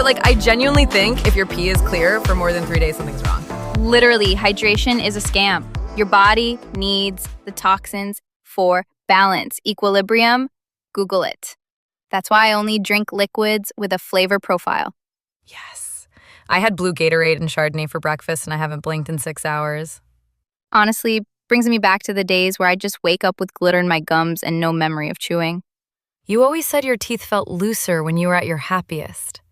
but I genuinely think if your pee is clear for more than 3 days, something's wrong. Literally, hydration is a scam. Your body needs the toxins for balance. Equilibrium, Google it. That's why I only drink liquids with a flavor profile. Yes. I had blue Gatorade and Chardonnay for breakfast, and I haven't blinked in 6 hours. Honestly, brings me back to the days where I just wake up with glitter in my gums and no memory of chewing. You always said your teeth felt looser when you were at your happiest.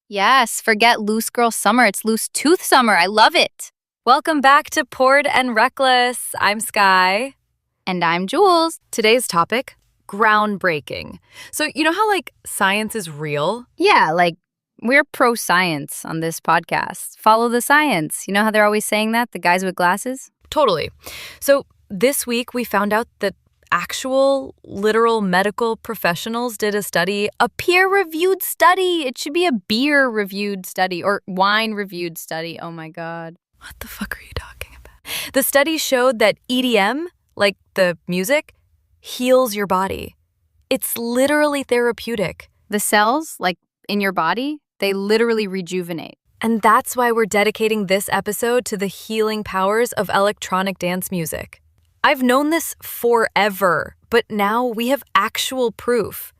Yes, forget loose girl summer. It's loose tooth summer. I love it. Welcome back to Poured and Reckless. I'm Skye. And I'm Jules. Today's topic, groundbreaking. So you know how science is real? Yeah, we're pro-science on this podcast. Follow the science. You know how they're always saying that, the guys with glasses? Totally. So this week we found out that actual, literal medical professionals did a study, a peer-reviewed study. It should be a beer-reviewed study or wine-reviewed study. Oh my God. What the fuck are you talking about? The study showed that EDM, the music, heals your body. It's literally therapeutic. The cells, in your body, they literally rejuvenate. And that's why we're dedicating this episode to the healing powers of electronic dance music. I've known this forever, but now we have actual proof,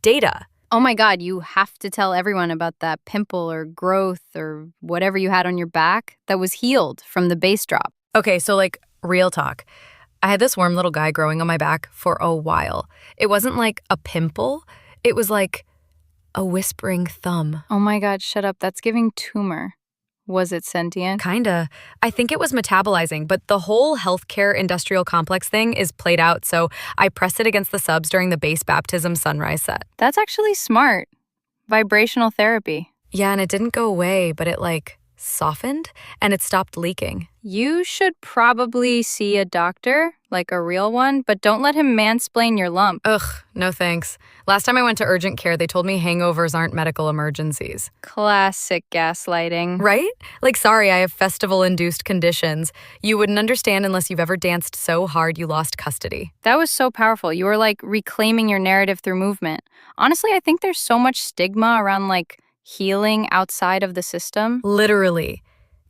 data. Oh my God, you have to tell everyone about that pimple or growth or whatever you had on your back that was healed from the bass drop. Okay, so real talk. I had this warm little guy growing on my back for a while. It wasn't a pimple. It was a whispering thumb. Oh my God, shut up. That's giving tumor. Was it sentient? Kinda. I think it was metabolizing, but the whole healthcare industrial complex thing is played out, so I pressed it against the subs during the bass baptism sunrise set. That's actually smart. Vibrational therapy. Yeah, and it didn't go away, but it softened and it stopped leaking. You should probably see a doctor, a real one, but don't let him mansplain your lump. Ugh, no thanks. Last time I went to urgent care, they told me hangovers aren't medical emergencies. Classic gaslighting. Right? Sorry, I have festival-induced conditions. You wouldn't understand unless you've ever danced so hard you lost custody. That was so powerful. You were reclaiming your narrative through movement. Honestly, I think there's so much stigma around healing outside of the system. Literally.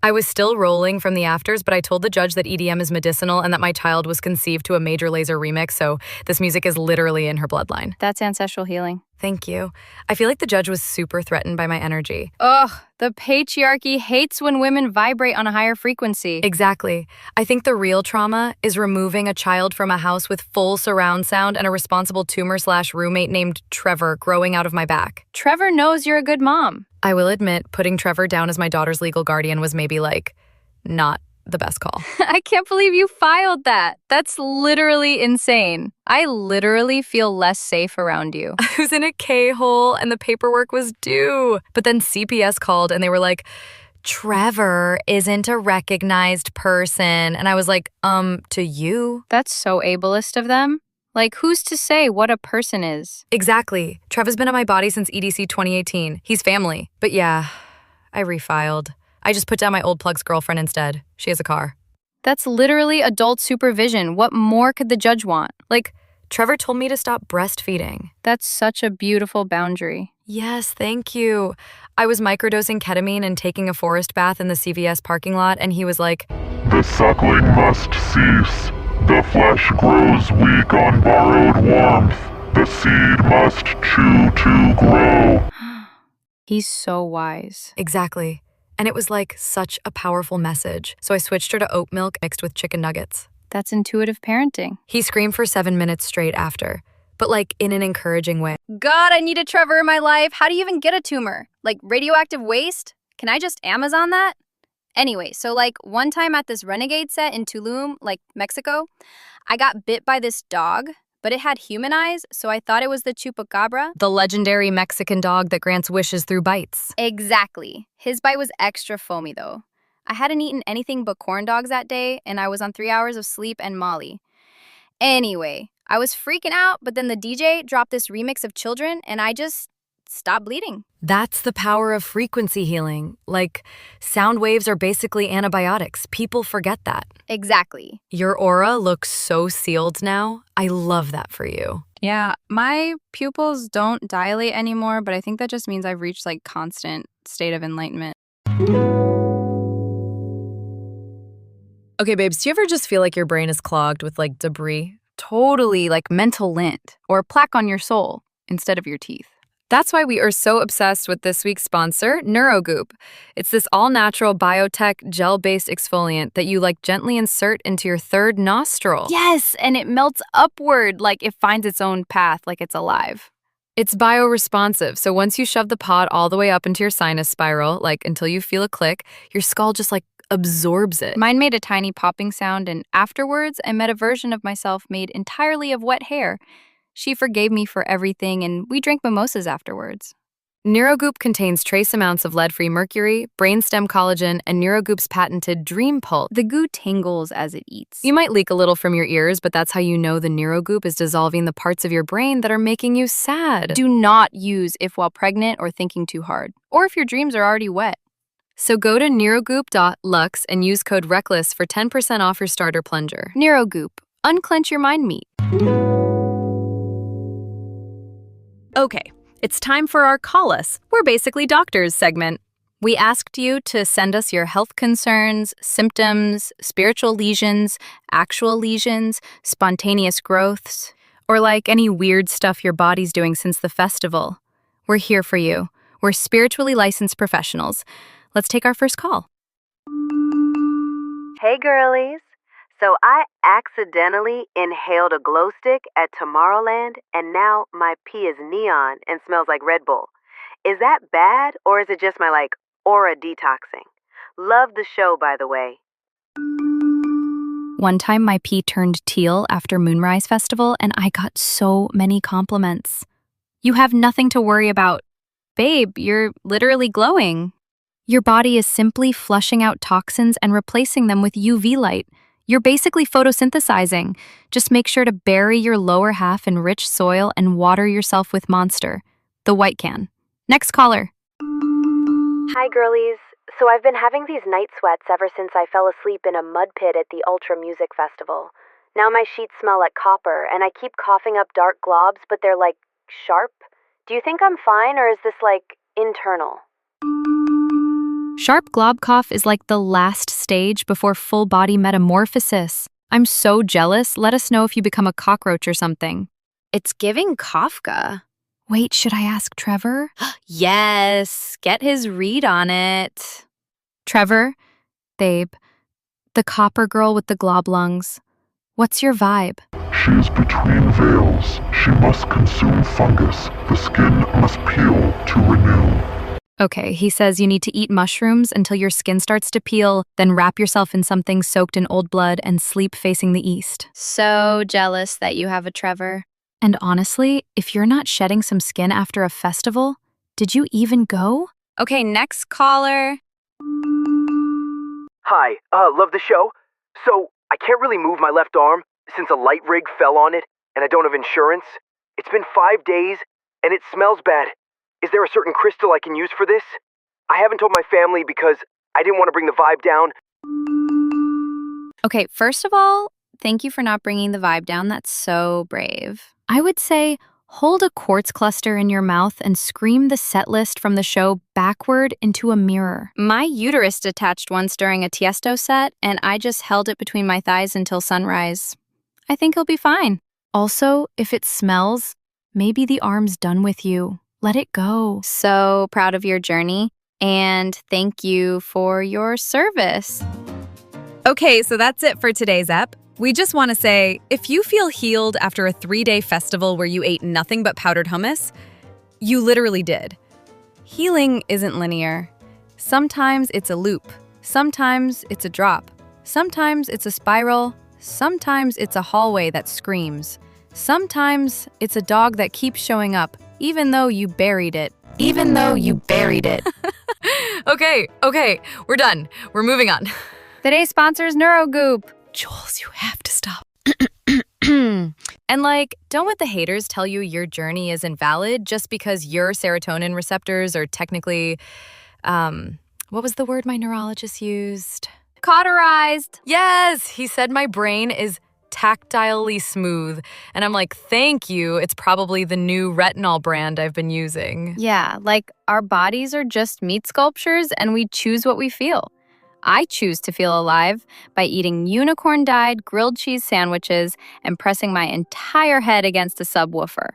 I was still rolling from the afters, but I told the judge that EDM is medicinal and that my child was conceived to a Major Lazer remix, so this music is literally in her bloodline. That's ancestral healing. Thank you. I feel like the judge was super threatened by my energy. Ugh, the patriarchy hates when women vibrate on a higher frequency. Exactly. I think the real trauma is removing a child from a house with full surround sound and a responsible tumor/roommate named Trevor growing out of my back. Trevor knows you're a good mom. I will admit, putting Trevor down as my daughter's legal guardian was maybe not the best call. I can't believe you filed that. That's literally insane. I literally feel less safe around you. I was in a K-hole and the paperwork was due. But then CPS called and they were like, Trevor isn't a recognized person. And I was like, to you? That's so ableist of them. Who's to say what a person is? Exactly. Trevor's been on my body since EDC 2018. He's family. But yeah, I refiled. I just put down my old plug's girlfriend instead. She has a car. That's literally adult supervision. What more could the judge want? Trevor told me to stop breastfeeding. That's such a beautiful boundary. Yes, thank you. I was microdosing ketamine and taking a forest bath in the CVS parking lot, and he was like, "The suckling must cease. The flesh grows weak on borrowed warmth. The seed must chew to grow." He's so wise. Exactly. And it was such a powerful message. So I switched her to oat milk mixed with chicken nuggets. That's intuitive parenting. He screamed for 7 minutes straight after, but in an encouraging way. God, I need a Trevor in my life. How do you even get a tumor? Radioactive waste? Can I just Amazon that? Anyway, so one time at this Renegade set in Tulum, Mexico, I got bit by this dog, but it had human eyes, so I thought it was the Chupacabra. The legendary Mexican dog that grants wishes through bites. Exactly. His bite was extra foamy, though. I hadn't eaten anything but corn dogs that day, and I was on 3 hours of sleep and Molly. Anyway, I was freaking out, but then the DJ dropped this remix of Children, and I just stopped bleeding. That's the power of frequency healing. Sound waves are basically antibiotics. People forget that. Exactly. Your aura looks so sealed now. I love that for you. Yeah, my pupils don't dilate anymore, but I think that just means I've reached like constant state of enlightenment. Okay, babes, do you ever just feel like your brain is clogged with like debris? Totally like mental lint or plaque on your soul instead of your teeth. That's why we are so obsessed with this week's sponsor, NeuroGoop. It's this all-natural biotech gel-based exfoliant that you like gently insert into your third nostril. Yes, and it melts upward like it finds its own path, like it's alive. It's bioresponsive, so once you shove the pod all the way up into your sinus spiral, like until you feel a click, your skull just like absorbs it. Mine made a tiny popping sound, and afterwards, I met a version of myself made entirely of wet hair. She forgave me for everything, and we drank mimosas afterwards. NeuroGoop contains trace amounts of lead-free mercury, brainstem collagen, and NeuroGoop's patented Dream Pulp. The goo tingles as it eats. You might leak a little from your ears, but that's how you know the NeuroGoop is dissolving the parts of your brain that are making you sad. Do not use if while pregnant or thinking too hard, or if your dreams are already wet. So go to neurogoop.lux and use code RECKLESS for 10% off your starter plunger. NeuroGoop. Unclench your mind meat. Okay, it's time for our Call Us, We're Basically Doctors segment. We asked you to send us your health concerns, symptoms, spiritual lesions, actual lesions, spontaneous growths, or like any weird stuff your body's doing since the festival. We're here for you. We're spiritually licensed professionals. Let's take our first call. Hey girlies. So I accidentally inhaled a glow stick at Tomorrowland and now my pee is neon and smells like Red Bull. Is that bad or is it just my aura detoxing? Love the show, by the way. One time my pee turned teal after Moonrise Festival and I got so many compliments. You have nothing to worry about. Babe, you're literally glowing. Your body is simply flushing out toxins and replacing them with UV light. You're basically photosynthesizing. Just make sure to bury your lower half in rich soil and water yourself with Monster, the white can. Next caller. Hi girlies. So I've been having these night sweats ever since I fell asleep in a mud pit at the Ultra Music Festival. Now my sheets smell like copper and I keep coughing up dark globs, but they're sharp. Do you think I'm fine or is this internal? Sharp glob cough is like the last stage before full body metamorphosis. I'm so jealous. Let us know if you become a cockroach or something. It's giving Kafka. Wait, should I ask Trevor? Yes, get his read on it. Trevor, babe, the copper girl with the glob lungs. What's your vibe? She is between veils. She must consume fungus. The skin must peel to renew. Okay, he says you need to eat mushrooms until your skin starts to peel, then wrap yourself in something soaked in old blood and sleep facing the east. So jealous that you have a Trevor. And honestly, if you're not shedding some skin after a festival, did you even go? Okay, next caller. Hi, love the show. So, I can't really move my left arm since a light rig fell on it and I don't have insurance. It's been 5 days and it smells bad. Is there a certain crystal I can use for this? I haven't told my family because I didn't want to bring the vibe down. Okay, first of all, thank you for not bringing the vibe down. That's so brave. I would say hold a quartz cluster in your mouth and scream the set list from the show backward into a mirror. My uterus detached once during a Tiesto set, and I just held it between my thighs until sunrise. I think he'll be fine. Also, if it smells, maybe the arm's done with you. Let it go. So proud of your journey, and thank you for your service. Okay, so that's it for today's ep. We just want to say, if you feel healed after a 3-day festival where you ate nothing but powdered hummus, you literally did. Healing isn't linear. Sometimes it's a loop. Sometimes it's a drop. Sometimes it's a spiral. Sometimes it's a hallway that screams. Sometimes it's a dog that keeps showing up, even though you buried it. Even though you buried it. Okay, we're done. We're moving on. Today's sponsor is NeuroGoop. Jules, you have to stop. And don't let the haters tell you your journey is invalid just because your serotonin receptors are technically, what was the word my neurologist used? Cauterized. Yes, he said my brain is tactilely smooth. And I'm like, thank you. It's probably the new retinol brand I've been using. Yeah, like our bodies are just meat sculptures and we choose what we feel. I choose to feel alive by eating unicorn-dyed grilled cheese sandwiches and pressing my entire head against a subwoofer.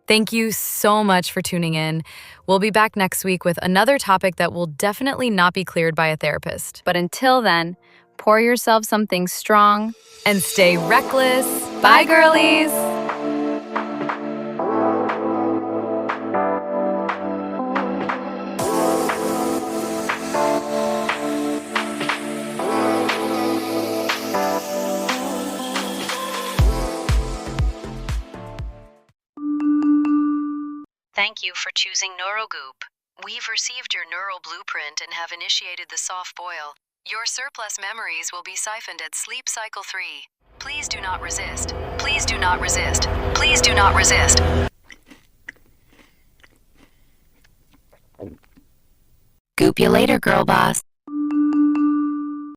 Thank you so much for tuning in. We'll be back next week with another topic that will definitely not be cleared by a therapist. But until then, pour yourself something strong And stay reckless. Bye, girlies! Thank you for choosing NeuroGoop. We've received your neural blueprint and have initiated the soft boil. Your surplus memories will be siphoned at sleep cycle 3. Please do not resist. Please do not resist. Please do not resist. Goop you later, girl boss.